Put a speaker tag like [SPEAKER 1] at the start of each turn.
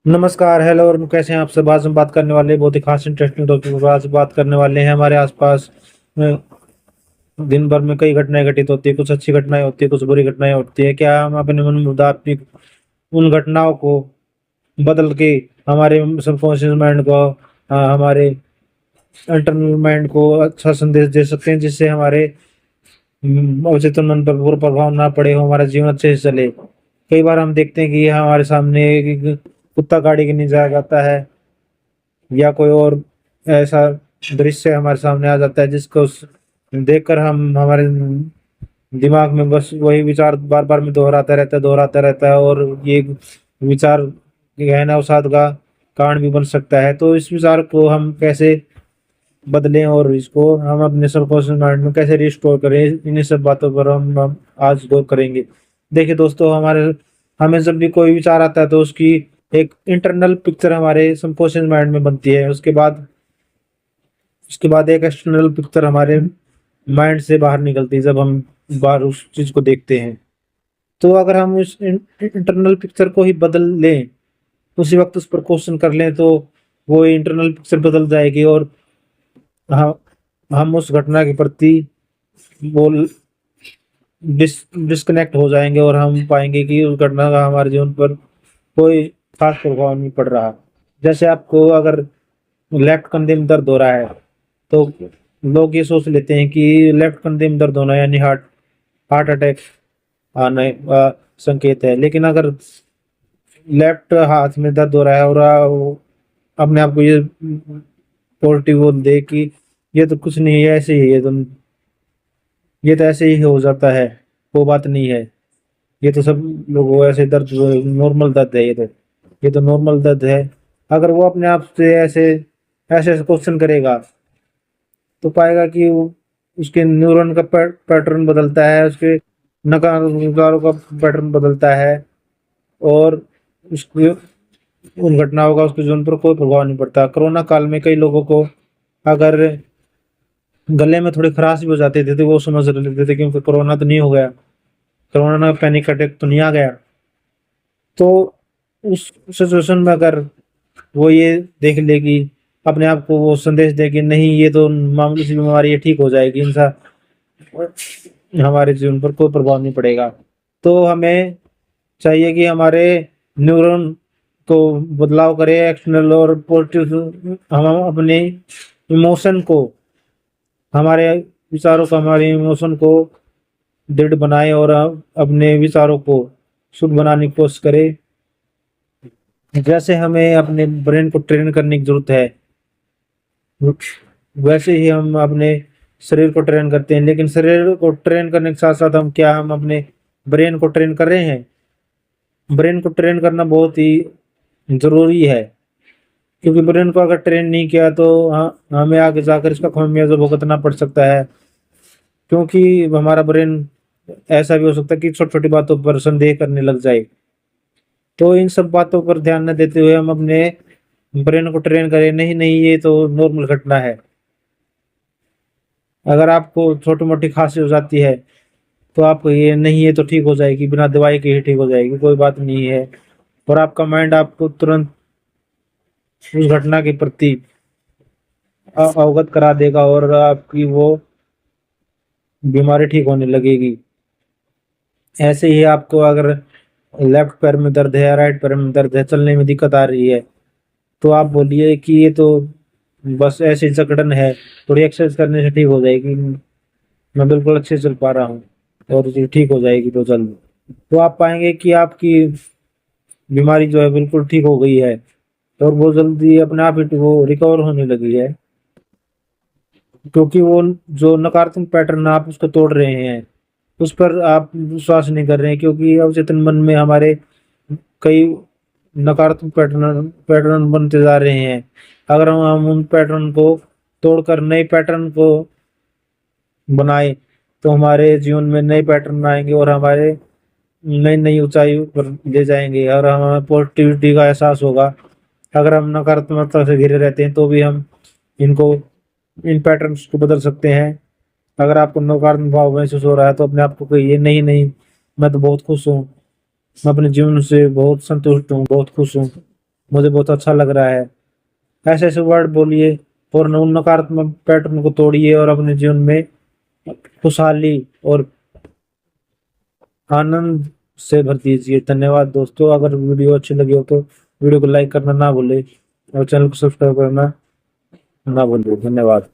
[SPEAKER 1] नमस्कार, हेलो और कैसे हैं आप सब? आज हम बात करने वाले हैं बहुत ही खास इंटरेस्टिंग टॉपिक पर। आज बात करने वाले हैं हमारे आसपास में दिन भर में कई घटनाएं घटित होती है। कुछ अच्छी घटनाएं होती है, कुछ बुरी घटनाएं होती है। क्या हम अपने मन मुताबिक उन घटनाओं को बदल के हमारे सबकॉन्शियस माइंड को हमारे इंटरनल माइंड को अच्छा संदेश दे सकते हैं, जिससे हमारे अवचेतन मन पर बुरा प्रभाव ना पड़े, हो हमारा जीवन अच्छे से चले। कई बार हम देखते हैं कि हमारे सामने एक कुत्ता गाड़ी के नीचे आ जाता है, या कोई और ऐसा दृश्य हमारे सामने आ जाता है जिसको देखकर हम हमारे दिमाग में बस वही विचार बार बार में दोहराता रहता है और ये विचार गहना अवसाद का कारण भी बन सकता है। तो इस विचार को हम कैसे बदलें और इसको हम अपने सबकॉन्शियस माइंड में कैसे रिस्टोर करें, इन्हीं सब बातों पर हम आज गौर करेंगे। देखिए दोस्तों, हमारे हमें जब भी कोई विचार आता है तो उसकी एक इंटरनल पिक्चर हमारे सबकॉन्शियस माइंड में बनती है। उसके बाद एक एक्सटर्नल पिक्चर हमारे माइंड से बाहर निकलती है जब हम बाहर उस चीज को देखते हैं। तो अगर हम उस इंटरनल पिक्चर को ही बदल लें, उसी वक्त उस पर क्वेश्चन कर लें, तो वो इंटरनल पिक्चर बदल जाएगी और हम हम उस घटना के प्रति वो डिस्कनेक्ट हो जाएंगे और हम पाएंगे कि उस घटना का हमारे जीवन पर कोई खास प्रभाव नहीं पड़ रहा। जैसे आपको अगर लेफ्ट कंधे में दर्द हो रहा है, तो लोग ये सोच लेते हैं कि लेफ्ट कंधे में दर्द होना यानी हार्ट हार्ट अटैक आने का संकेत है। लेकिन अगर लेफ्ट हाथ में दर्द हो रहा है और वो अपने आप को ये पॉजिटिव बोल दे कि ये तो कुछ नहीं है, ऐसे ही है, ये तो ऐसे ही हो जाता है, वो बात नहीं है, ये तो सब लोग ऐसे दर्द नॉर्मल दर्द है, ये तो नॉर्मल दर्द है। अगर वो अपने आप से ऐसे ऐसे क्वेश्चन करेगा तो पाएगा कि उसके न्यूरॉन का पैटर्न बदलता है, उसके नकारों का पैटर्न बदलता है और उसके उन घटनाओं का उसके जीवन पर कोई प्रभाव नहीं पड़ता। कोरोना काल में कई लोगों को अगर गले में थोड़ी खराश भी हो जाती थी तो वो समझ लेते थे क्योंकि कोरोना तो नहीं हो गया, कोरोना पैनिक अटैक तो नहीं आ गया। तो उस सिचुएशन में अगर वो ये देख ले कि अपने आप को वो संदेश दे कि नहीं, ये तो मामूली सी बीमारी है, ठीक हो जाएगी, इंसान हमारे जीवन पर कोई प्रभाव नहीं पड़ेगा। तो हमें चाहिए कि हमारे न्यूरॉन को बदलाव करें, एक्सटर्नल और पॉजिटिव। हम अपने इमोशन को, हमारे विचारों को, हमारे इमोशन को दृढ़ बनाएं और अपने विचारों को शुद्ध बनाने की कोशिश करें। जैसे हमें अपने ब्रेन को ट्रेन करने की जरूरत है, वैसे ही हम अपने शरीर को ट्रेन करते हैं। लेकिन शरीर को ट्रेन करने के साथ साथ हम अपने ब्रेन को ट्रेन कर रहे हैं? ब्रेन को ट्रेन करना बहुत ही जरूरी है, क्योंकि ब्रेन को अगर ट्रेन नहीं किया तो हमें आगे जाकर इसका खामियाजा भुगतना पड़ सकता है। क्योंकि हमारा ब्रेन ऐसा भी हो सकता है कि छोटी छोटी बातों पर संदेह करने लग जाए। तो इन सब बातों पर ध्यान न देते हुए हम अपने ब्रेन को ट्रेन करें, नहीं नहीं ये तो नॉर्मल घटना है। अगर आपको छोटी मोटी खांसी हो जाती है तो आपको ये नहीं, ये तो ठीक हो जाएगी, बिना दवाई के ही ठीक हो जाएगी, कोई बात नहीं है। और आपका माइंड आपको तुरंत उस घटना के प्रति अवगत करा देगा और आपकी वो बीमारी ठीक होने लगेगी। ऐसे ही आपको अगर लेफ्ट पैर में दर्द है, राइट पैर में दर्द है, चलने में दिक्कत आ रही है, तो आप बोलिए कि ये तो बस ऐसी जकड़न है, थोड़ी एक्सरसाइज करने से ठीक हो जाएगी, मैं बिल्कुल अच्छे से चल पा रहा हूँ और ये ठीक हो जाएगी तो जल्द। तो आप पाएंगे कि आपकी बीमारी जो है बिल्कुल ठीक हो गई है और वो जल्दी अपने आप ही वो रिकवर होने लगी है। क्योंकि वो जो नकारात्मक पैटर्न आप उसको तोड़ रहे हैं, उस पर आप विश्वास नहीं कर रहे हैं, क्योंकि अवचेतन मन में हमारे कई नकारात्मक पैटर्न पैटर्न बनते जा रहे हैं। अगर हम उन पैटर्न को तोड़कर नए पैटर्न को बनाए तो हमारे जीवन में नए पैटर्न आएंगे और हमारे नई नई ऊंचाई पर ले जाएंगे और हमें पॉजिटिविटी का एहसास होगा। अगर हम नकारात्मकता से घिरे रहते हैं तो भी हम इनको इन पैटर्न्स को बदल सकते हैं। अगर आपको नकारात्मक भाव महसूस हो रहा है तो अपने आप को कहिए, नहीं नहीं, मैं तो बहुत खुश हूँ, मैं अपने जीवन से बहुत संतुष्ट हूँ, बहुत खुश हूँ, मुझे बहुत अच्छा लग रहा है। ऐसे ऐसे वर्ड बोलिए और उन नकारात्मक पैटर्न को तोड़िए और अपने जीवन में खुशहाली और आनंद से भर दीजिए। धन्यवाद दोस्तों। अगर वीडियो अच्छी लगी हो तो वीडियो को लाइक करना ना भूले और चैनल को सब्सक्राइब करना ना भूले। धन्यवाद।